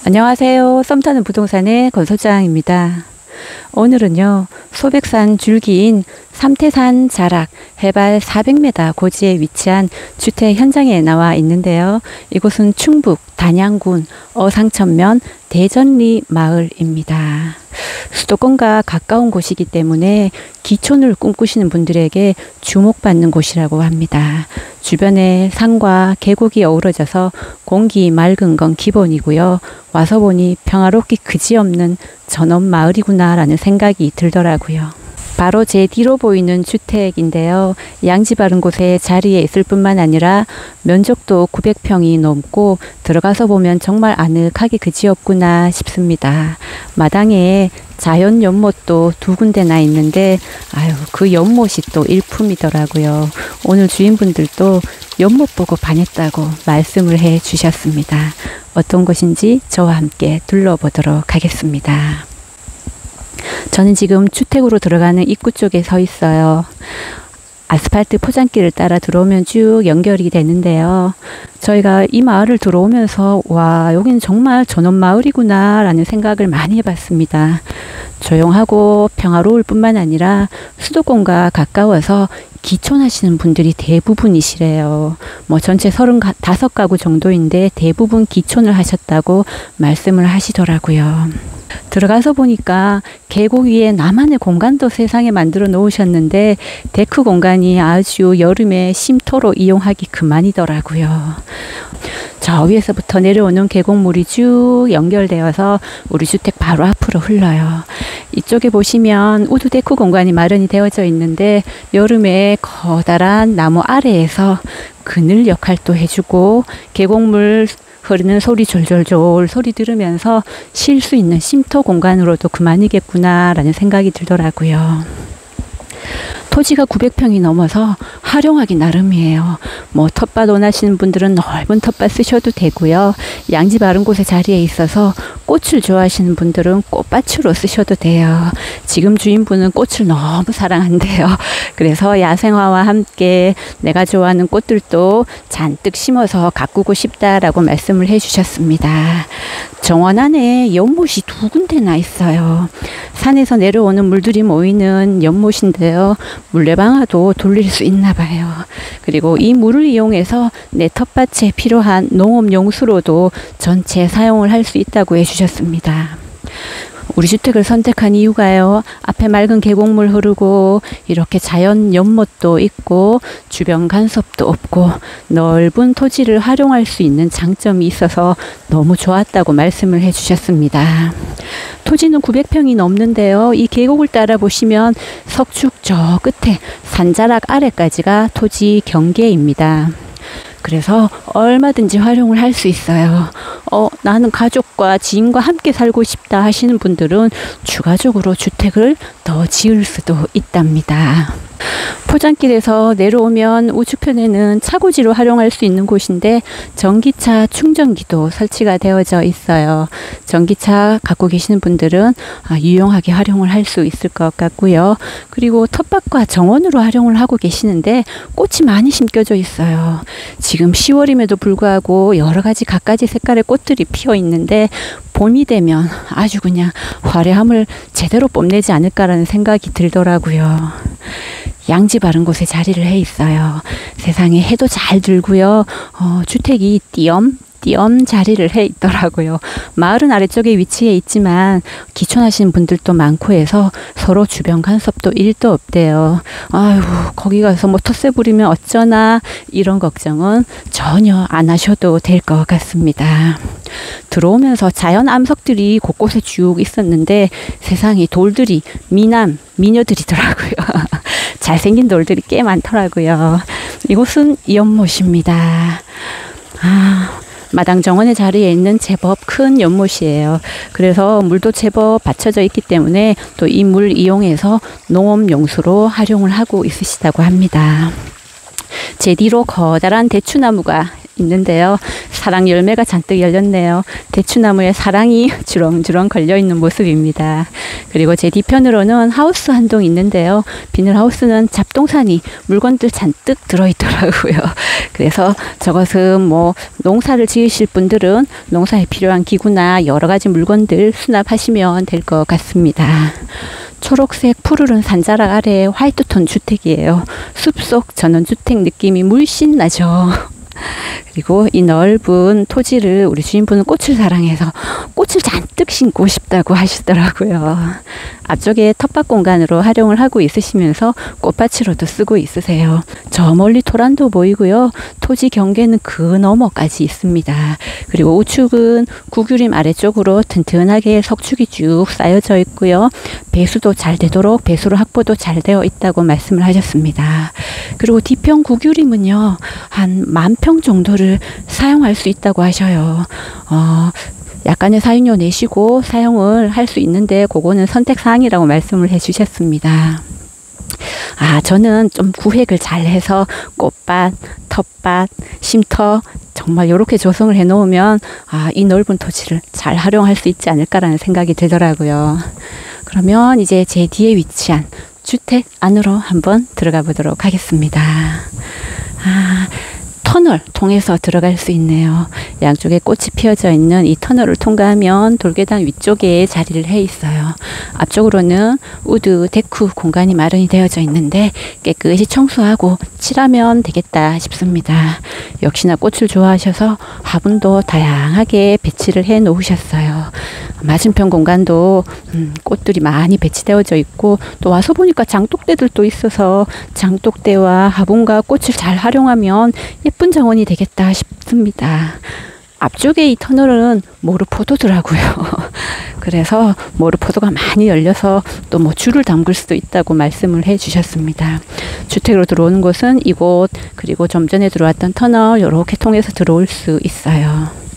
안녕하세요. 썸 타는 부동산의 건소장입니다. 오늘은요, 소백산 줄기인 삼태산 자락 해발 400m 고지에 위치한 주택 현장에 나와 있는데요. 이곳은 충북 단양군 어상천면 대전리 마을입니다. 수도권과 가까운 곳이기 때문에 기촌을 꿈꾸시는 분들에게 주목받는 곳이라고 합니다. 주변에 산과 계곡이 어우러져서 공기 맑은 건 기본이고요. 와서 보니 평화롭기 그지없는 전원 마을이구나 라는 생각이 들더라고요. 바로 제 뒤로 보이는 주택인데요. 양지 바른 곳에 자리에 있을 뿐만 아니라 면적도 900평이 넘고 들어가서 보면 정말 아늑하기 그지없구나 싶습니다. 마당에 자연 연못도 2군데나 있는데 그 연못이 또 일품이더라고요. 오늘 주인분들도 연못 보고 반했다고 말씀을 해 주셨습니다. 어떤 곳인지 저와 함께 둘러보도록 하겠습니다. 저는 지금 주택으로 들어가는 입구 쪽에 서 있어요. 아스팔트 포장길을 따라 들어오면 쭉 연결이 되는데요. 저희가 이 마을을 들어오면서 와, 여기는 정말 전원 마을이구나 라는 생각을 많이 해봤습니다. 조용하고 평화로울 뿐만 아니라 수도권과 가까워서 기촌하시는 분들이 대부분이시래요. 전체 35가구 정도인데 대부분 기촌을 하셨다고 말씀을 하시더라고요. 들어가서 보니까 계곡 위에 나만의 공간도 세상에 만들어 놓으셨는데 데크 공간이 아주 여름에 쉼터로 이용하기 그만이더라고요. 저 위에서부터 내려오는 계곡물이 쭉 연결되어서 우리 주택 바로 앞으로 흘러요. 이쪽에 보시면 우드 데크 공간이 마련이 되어져 있는데 여름에 커다란 나무 아래에서 그늘 역할도 해주고 계곡물 흐르는 소리 졸졸졸 소리 들으면서 쉴 수 있는 쉼터 공간으로도 그만이겠구나 라는 생각이 들더라고요. 토지가 900평이 넘어서 활용하기 나름이에요. 텃밭 원하시는 분들은 넓은 텃밭 쓰셔도 되고요. 양지 바른 곳에 자리에 있어서 꽃을 좋아하시는 분들은 꽃밭으로 쓰셔도 돼요. 지금 주인분은 꽃을 너무 사랑한대요. 그래서 야생화와 함께 내가 좋아하는 꽃들도 잔뜩 심어서 가꾸고 싶다라고 말씀을 해주셨습니다. 정원 안에 연못이 2군데나 있어요. 산에서 내려오는 물들이 모이는 연못인데요. 물레방아도 돌릴 수 있나 봐요. 그리고 이 물을 이용해서 내 텃밭에 필요한 농업용수로도 전체 사용을 할 수 있다고 해주셨습니다. 우리 주택을 선택한 이유가요. 앞에 맑은 계곡물 흐르고 이렇게 자연 연못도 있고 주변 간섭도 없고 넓은 토지를 활용할 수 있는 장점이 있어서 너무 좋았다고 말씀을 해주셨습니다. 토지는 900평이 넘는데요. 이 계곡을 따라 보시면 석축 저 끝에 산자락 아래까지가 토지 경계입니다. 그래서 얼마든지 활용을 할 수 있어요. 나는 가족과 지인과 함께 살고 싶다 하시는 분들은 추가적으로 주택을 더 지을 수도 있답니다. 포장길에서 내려오면 우측편에는 차고지로 활용할 수 있는 곳인데 전기차 충전기도 설치가 되어져 있어요. 전기차 갖고 계시는 분들은 유용하게 활용을 할 수 있을 것 같고요. 그리고 텃밭과 정원으로 활용을 하고 계시는데 꽃이 많이 심겨져 있어요. 지금 10월임에도 불구하고 여러 가지 갖가지 색깔의 꽃들이 피어 있는데 봄이 되면 아주 그냥 화려함을 제대로 뽐내지 않을까라는 생각이 들더라고요. 양지 바른 곳에 자리를 해 있어요. 세상에 해도 잘 들고요. 주택이 띄엄 자리를 해 있더라고요. 마을은 아래쪽에 위치해 있지만 기촌하시는 분들도 많고 해서 서로 주변 간섭도 1도 없대요. 거기 가서 텃세 부리면 어쩌나 이런 걱정은 전혀 안 하셔도 될 것 같습니다. 들어오면서 자연 암석들이 곳곳에 쭉 있었는데 세상에 돌들이 미녀들이더라고요. 잘생긴 돌들이 꽤 많더라고요. 이곳은 연못입니다. 마당 정원의 자리에 있는 제법 큰 연못이에요. 그래서 물도 제법 받쳐져 있기 때문에 또 이 물 이용해서 농업용수로 활용을 하고 있으시다고 합니다. 제 뒤로 커다란 대추나무가 있는데요. 사랑 열매가 잔뜩 열렸네요. 대추나무에 사랑이 주렁주렁 걸려있는 모습입니다. 그리고 제 뒤편으로는 하우스 한 동 있는데요. 비닐하우스는 잡동사니 물건들 잔뜩 들어있더라고요. 그래서 저것은 뭐 농사를 지으실 분들은 농사에 필요한 기구나 여러 가지 물건들 수납하시면 될 것 같습니다. 초록색 푸르른 산자락 아래 화이트톤 주택이에요. 숲속 전원주택 느낌이 물씬 나죠. 그리고 이 넓은 토지를 우리 주인분은 꽃을 사랑해서 꽃을 잔뜩 심고 싶다고 하시더라고요. 앞쪽에 텃밭 공간으로 활용을 하고 있으시면서 꽃밭으로도 쓰고 있으세요. 저 멀리 토란도 보이고요. 토지 경계는 그 너머까지 있습니다. 그리고 우측은 구규림 아래쪽으로 튼튼하게 석축이 쭉 쌓여져 있고요. 배수도 잘 되도록 배수로 확보도 잘 되어 있다고 말씀을 하셨습니다. 그리고 뒤편 구규림은요, 한 10,000평 정도를 사용할 수 있다고 하셔요. 약간의 사용료 내시고 사용을 할 수 있는데 그거는 선택사항이라고 말씀을 해주셨습니다. 저는 좀 구획을 잘 해서 꽃밭, 텃밭, 쉼터 정말 이렇게 조성을 해 놓으면 이 넓은 토지를 잘 활용할 수 있지 않을까라는 생각이 들더라고요. 그러면 이제 제 뒤에 위치한 주택 안으로 한번 들어가 보도록 하겠습니다. 터널 통해서 들어갈 수 있네요. 양쪽에 꽃이 피어져 있는 이 터널을 통과하면 돌계단 위쪽에 자리를 해 있어요. 앞쪽으로는 우드 데크 공간이 마련이 되어져 있는데 깨끗이 청소하고 칠하면 되겠다 싶습니다. 역시나 꽃을 좋아하셔서 화분도 다양하게 배치를 해 놓으셨어요. 맞은편 공간도 꽃들이 많이 배치되어져 있고, 또 와서 보니까 장독대들도 있어서 장독대와 화분과 꽃을 잘 활용하면 예쁜 정원이 되겠다 싶습니다. 앞쪽에 이 터널은 모르포도더라고요. 그래서 모르포도가 많이 열려서 또 뭐 줄을 담글 수도 있다고 말씀을 해 주셨습니다. 주택으로 들어오는 곳은 이곳, 그리고 좀 전에 들어왔던 터널 이렇게 통해서 들어올 수 있어요.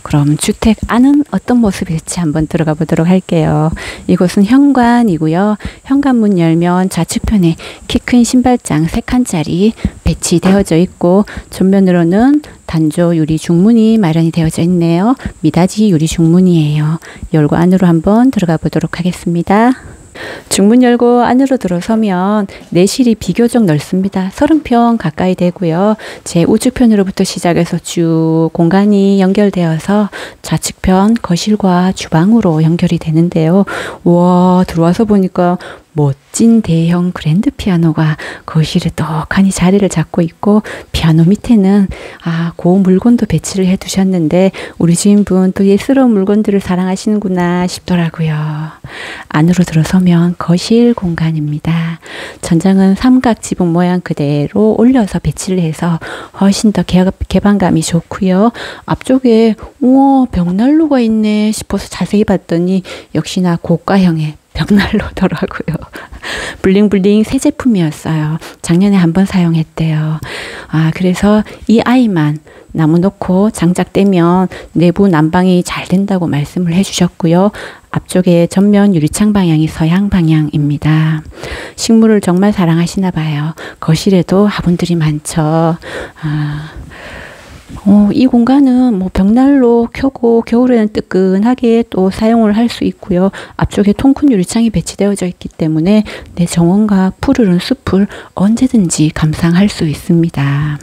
그럼 주택 안은 어떤 모습일지 한번 들어가 보도록 할게요. 이곳은 현관이고요. 현관문 열면 좌측편에 키 큰 신발장 3칸짜리 배치되어져 있고, 전면으로는 단조 유리 중문이 마련이 되어져 있네요. 미닫이 유리 중문이에요. 열고 안으로 한번 들어가 보도록 하겠습니다. 중문 열고 안으로 들어서면 내실이 비교적 넓습니다. 30평 가까이 되고요. 제 우측편으로부터 시작해서 쭉 공간이 연결되어서 좌측편 거실과 주방으로 연결이 되는데요. 와, 들어와서 보니까 멋진 대형 그랜드 피아노가 거실에 떡하니 자리를 잡고 있고, 피아노 밑에는 고운 물건도 배치를 해 두셨는데 우리 주인분 또 예스러운 물건들을 사랑하시는구나 싶더라고요. 안으로 들어서면 거실 공간입니다. 천장은 삼각 지붕 모양 그대로 올려서 배치를 해서 훨씬 더 개방감이 좋고요. 앞쪽에 우와, 벽난로가 있네 싶어서 자세히 봤더니 역시나 고가형의 벽난로더라고요. 블링블링 새 제품이었어요. 작년에 한번 사용했대요. 그래서 이 아이만 나무 놓고 장작대면 내부 난방이 잘 된다고 말씀을 해주셨고요. 앞쪽에 전면 유리창 방향이 서양 방향입니다. 식물을 정말 사랑하시나 봐요. 거실에도 화분들이 많죠. 이 공간은 뭐 벽난로 켜고 겨울에는 뜨끈하게 또 사용을 할 수 있고요. 앞쪽에 통큰 유리창이 배치되어져 있기 때문에 내 정원과 푸르른 숲을 언제든지 감상할 수 있습니다.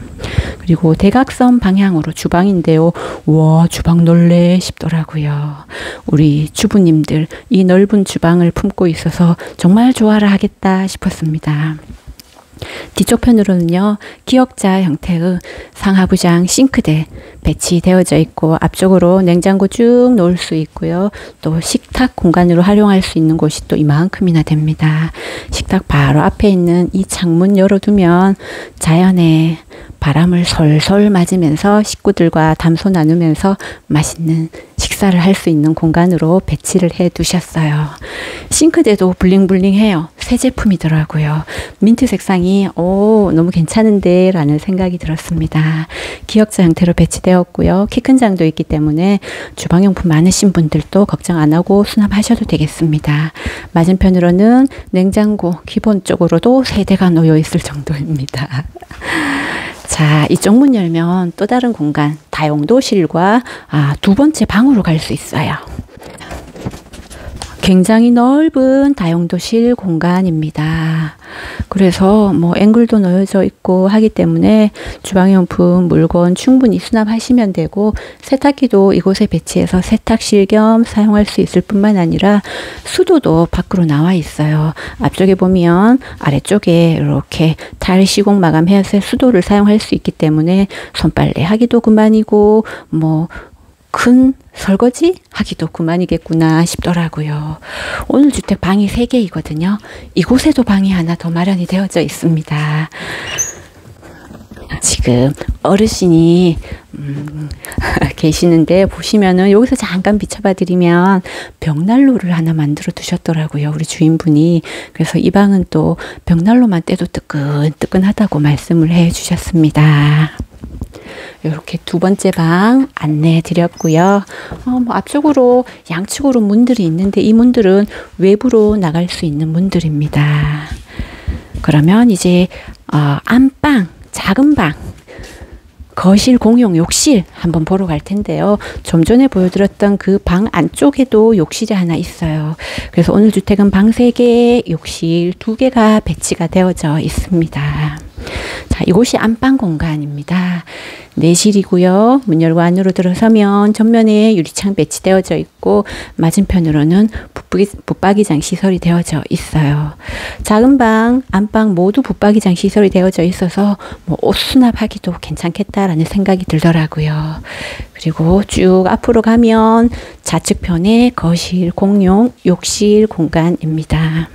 그리고 대각선 방향으로 주방인데요. 와, 주방 넓네 싶더라고요. 우리 주부님들 이 넓은 주방을 품고 있어서 정말 좋아라 하겠다 싶었습니다. 뒤쪽 편으로는요, 기역자 형태의 상하부장 싱크대 배치되어져 있고, 앞쪽으로 냉장고 쭉 놓을 수 있고요. 또 식탁 공간으로 활용할 수 있는 곳이 또 이만큼이나 됩니다. 식탁 바로 앞에 있는 이 창문 열어두면 자연의 바람을 솔솔 맞으면서 식구들과 담소 나누면서 맛있는 식사를 할 수 있는 공간으로 배치를 해 두셨어요. 싱크대도 블링블링해요. 새 제품이더라고요. 민트 색상이 너무 괜찮은데 라는 생각이 들었습니다. 기역자 형태로 배치되었고요. 키 큰 장도 있기 때문에 주방용품 많으신 분들도 걱정 안 하고 수납하셔도 되겠습니다. 맞은편으로는 냉장고 기본적으로도 3대가 놓여 있을 정도입니다. 자, 이쪽 문 열면 또 다른 공간, 다용도실과 두 번째 방으로 갈 수 있어요. 굉장히 넓은 다용도실 공간입니다. 그래서 뭐 앵글도 놓여져 있고 하기 때문에 주방용품, 물건 충분히 수납하시면 되고, 세탁기도 이곳에 배치해서 세탁실 겸 사용할 수 있을 뿐만 아니라 수도도 밖으로 나와 있어요. 앞쪽에 보면 아래쪽에 이렇게 타일 시공 마감해서 수도를 사용할 수 있기 때문에 손빨래 하기도 그만이고 뭐 큰 설거지 하기도 그만이겠구나 싶더라고요. 오늘 주택 방이 3개이거든요. 이곳에도 방이 하나 더 마련이 되어져 있습니다. 지금 어르신이 계시는데, 보시면은 여기서 잠깐 비춰봐 드리면 벽난로를 하나 만들어 두셨더라고요, 우리 주인분이. 그래서 이 방은 또 벽난로만 떼도 뜨끈뜨끈하다고 말씀을 해 주셨습니다. 이렇게 두 번째 방 안내해 드렸고요. 뭐 앞쪽으로 양측으로 문들이 있는데, 이 문들은 외부로 나갈 수 있는 문들입니다. 그러면 이제 안방, 작은 방, 거실 공용 욕실 한번 보러 갈 텐데요. 좀 전에 보여드렸던 그 방 안쪽에도 욕실이 하나 있어요. 그래서 오늘 주택은 방 3개, 욕실 2개가 배치가 되어져 있습니다. 자, 이곳이 안방 공간입니다. 내실이고요. 문 열고 안으로 들어서면 전면에 유리창 배치되어져 있고, 맞은편으로는 붙박이장 시설이 되어져 있어요. 작은 방, 안방 모두 붙박이장 시설이 되어져 있어서 뭐 옷 수납하기도 괜찮겠다라는 생각이 들더라고요. 그리고 쭉 앞으로 가면 좌측편에 거실 공용 욕실 공간입니다.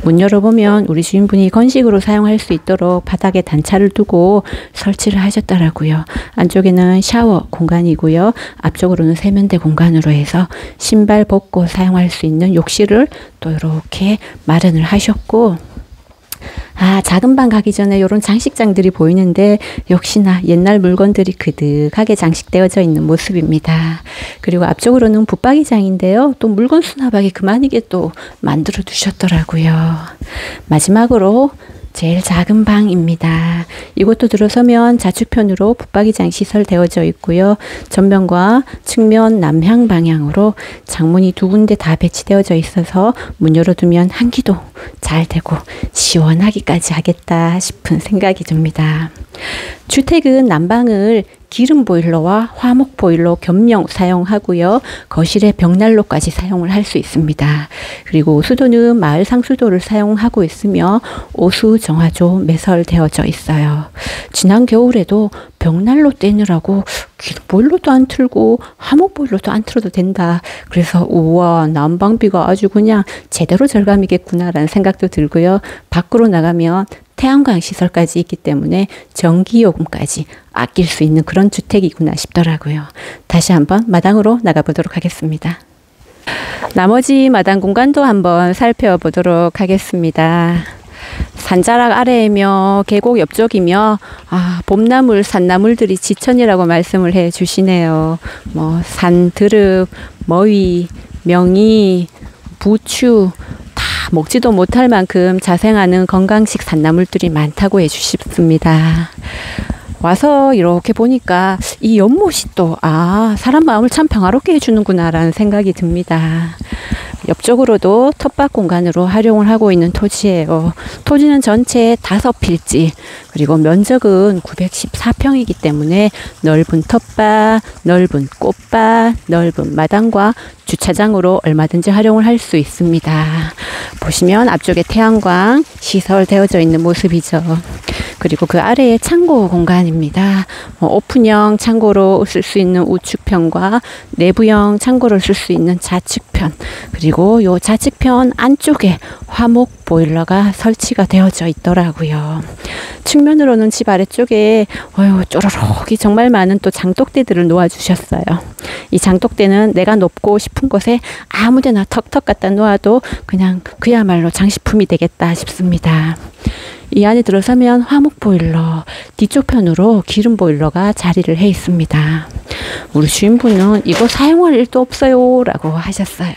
문 열어보면 우리 주인분이 건식으로 사용할 수 있도록 바닥에 단차를 두고 설치를 하셨더라고요. 안쪽에는 샤워 공간이고요. 앞쪽으로는 세면대 공간으로 해서 신발 벗고 사용할 수 있는 욕실을 또 이렇게 마련을 하셨고, 작은 방 가기 전에 이런 장식장들이 보이는데, 역시나 옛날 물건들이 그득하게 장식되어져 있는 모습입니다. 그리고 앞쪽으로는 붙박이장인데요. 또 물건 수납하기 그만이게 또 만들어 두셨더라고요. 마지막으로 제일 작은 방입니다. 이곳도 들어서면 좌측편으로 붙박이장 시설 되어져 있고요. 전면과 측면 남향 방향으로 창문이 2군데 다 배치되어져 있어서 문 열어두면 한기도 잘 되고 시원하기까지 하겠다 싶은 생각이 듭니다. 주택은 난방을 기름 보일러와 화목 보일러 겸용 사용하고요. 거실에 벽난로까지 사용을 할 수 있습니다. 그리고 수도는 마을 상수도를 사용하고 있으며 오수 정화조 매설되어져 있어요. 지난 겨울에도 벽난로 떼느라고 기름 보일러도 안 틀고 화목 보일러도 안 틀어도 된다. 그래서 우와, 난방비가 아주 그냥 제대로 절감이겠구나라는 생각도 들고요. 밖으로 나가면 태양광 시설까지 있기 때문에 전기요금까지 아낄 수 있는 그런 주택이구나 싶더라고요. 다시 한번 마당으로 나가보도록 하겠습니다. 나머지 마당 공간도 한번 살펴보도록 하겠습니다. 산자락 아래이며 계곡 옆쪽이며 봄나물, 산나물들이 지천이라고 말씀을 해 주시네요. 뭐 산드릅, 머위, 명이, 부추 먹지도 못할 만큼 자생하는 건강식 산나물들이 많다고 해주십니다. 와서 이렇게 보니까 이 연못이 또 사람 마음을 참 평화롭게 해주는구나 라는 생각이 듭니다. 옆쪽으로도 텃밭 공간으로 활용을 하고 있는 토지예요. 토지는 전체 5필지, 그리고 면적은 914평이기 때문에 넓은 텃밭, 넓은 꽃밭, 넓은 마당과 주차장으로 얼마든지 활용을 할 수 있습니다. 보시면 앞쪽에 태양광 시설 되어져 있는 모습이죠. 그리고 그 아래에 창고 공간입니다. 오픈형 창고로 쓸 수 있는 우측편과 내부형 창고를 쓸 수 있는 좌측편, 그리고 요 좌측편 안쪽에 화목 보일러가 설치가 되어져 있더라고요. 측면으로는 집 아래쪽에 쪼르륵이 정말 많은 또 장독대들을 놓아 주셨어요. 이 장독대는 내가 높고 싶은 곳에 아무데나 턱턱 갖다 놓아도 그냥 그야말로 장식품이 되겠다 싶습니다. 이 안에 들어서면 화목 보일러, 뒤쪽 편으로 기름 보일러가 자리를 해 있습니다. 우리 주인분은 이거 사용할 일도 없어요 라고 하셨어요.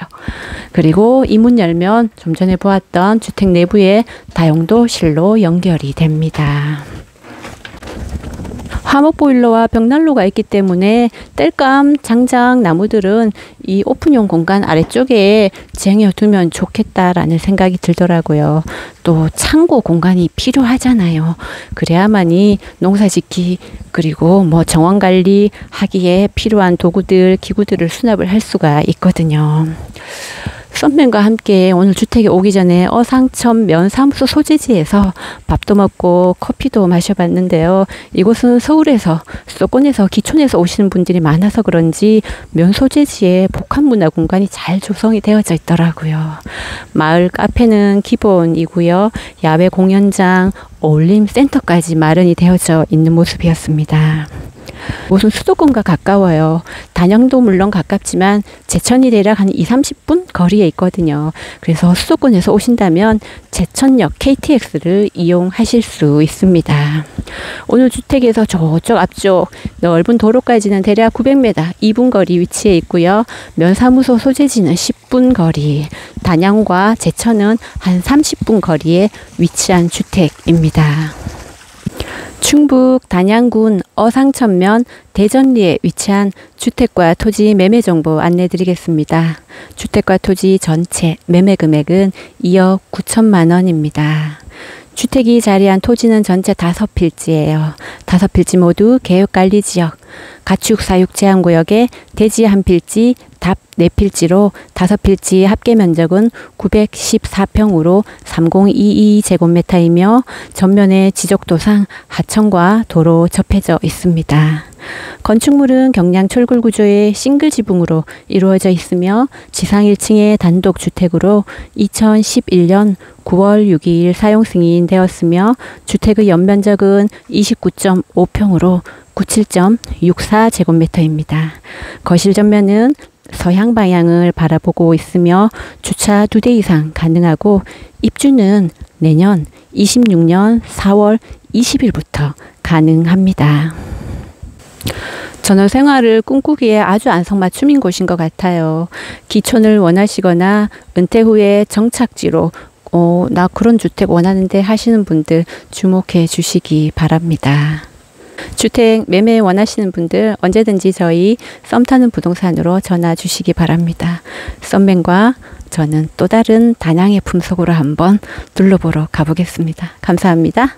그리고 이 문 열면 좀 전에 보았던 주택 내부에 다용도실로 연결이 됩니다. 화목보일러와 벽난로가 있기 때문에 땔감 장작 나무들은 이 오픈용 공간 아래쪽에 쟁여두면 좋겠다라는 생각이 들더라고요. 또 창고 공간이 필요하잖아요. 그래야만이 농사짓기 그리고 뭐 정원관리 하기에 필요한 도구들 기구들을 수납을 할 수가 있거든요. 썬맨과 함께 오늘 주택에 오기 전에 어상천 면사무소 소재지에서 밥도 먹고 커피도 마셔봤는데요. 이곳은 서울에서 수도권에서 기촌에서 오시는 분들이 많아서 그런지 면 소재지에 복합문화 공간이 잘 조성이 되어져 있더라고요. 마을 카페는 기본이고요. 야외 공연장, 어울림 센터까지 마련이 되어져 있는 모습이었습니다. 이곳은 수도권과 가까워요. 단양도 물론 가깝지만 제천이 대략 한 2~30분 거리에 있거든요. 그래서 수도권에서 오신다면 제천역 KTX를 이용하실 수 있습니다. 오늘 주택에서 저쪽 앞쪽 넓은 도로까지는 대략 900m 2분 거리 위치해 있고요. 면사무소 소재지는 10분 거리, 단양과 제천은 한 30분 거리에 위치한 주택입니다. 충북 단양군 어상천면 대전리에 위치한 주택과 토지 매매 정보 안내 드리겠습니다. 주택과 토지 전체 매매 금액은 2억 9천만 원입니다. 주택이 자리한 토지는 전체 5필지예요. 5필지 모두 계획관리지역, 가축사육 제한구역에 대지 1필지, 답 4필지로 5필지 합계면적은 914평으로 3022제곱미터이며 전면에 지적도상 하천과 도로 접해져 있습니다. 건축물은 경량 철골 구조의 싱글 지붕으로 이루어져 있으며 지상 1층의 단독 주택으로 2011년 9월 6일 사용 승인되었으며 주택의 연면적은 29.5평으로 97.64제곱미터입니다. 거실 전면은 서향 방향을 바라보고 있으며 주차 2대 이상 가능하고 입주는 내년 26년 4월 20일부터 가능합니다. 전원 생활을 꿈꾸기에 아주 안성맞춤인 곳인 것 같아요. 기촌을 원하시거나 은퇴 후에 정착지로 나 그런 주택 원하는데 하시는 분들 주목해 주시기 바랍니다. 주택 매매 원하시는 분들 언제든지 저희 썸타는 부동산으로 전화 주시기 바랍니다. 썸맨과 저는 또 다른 단양의 품속으로 한번 둘러보러 가보겠습니다. 감사합니다.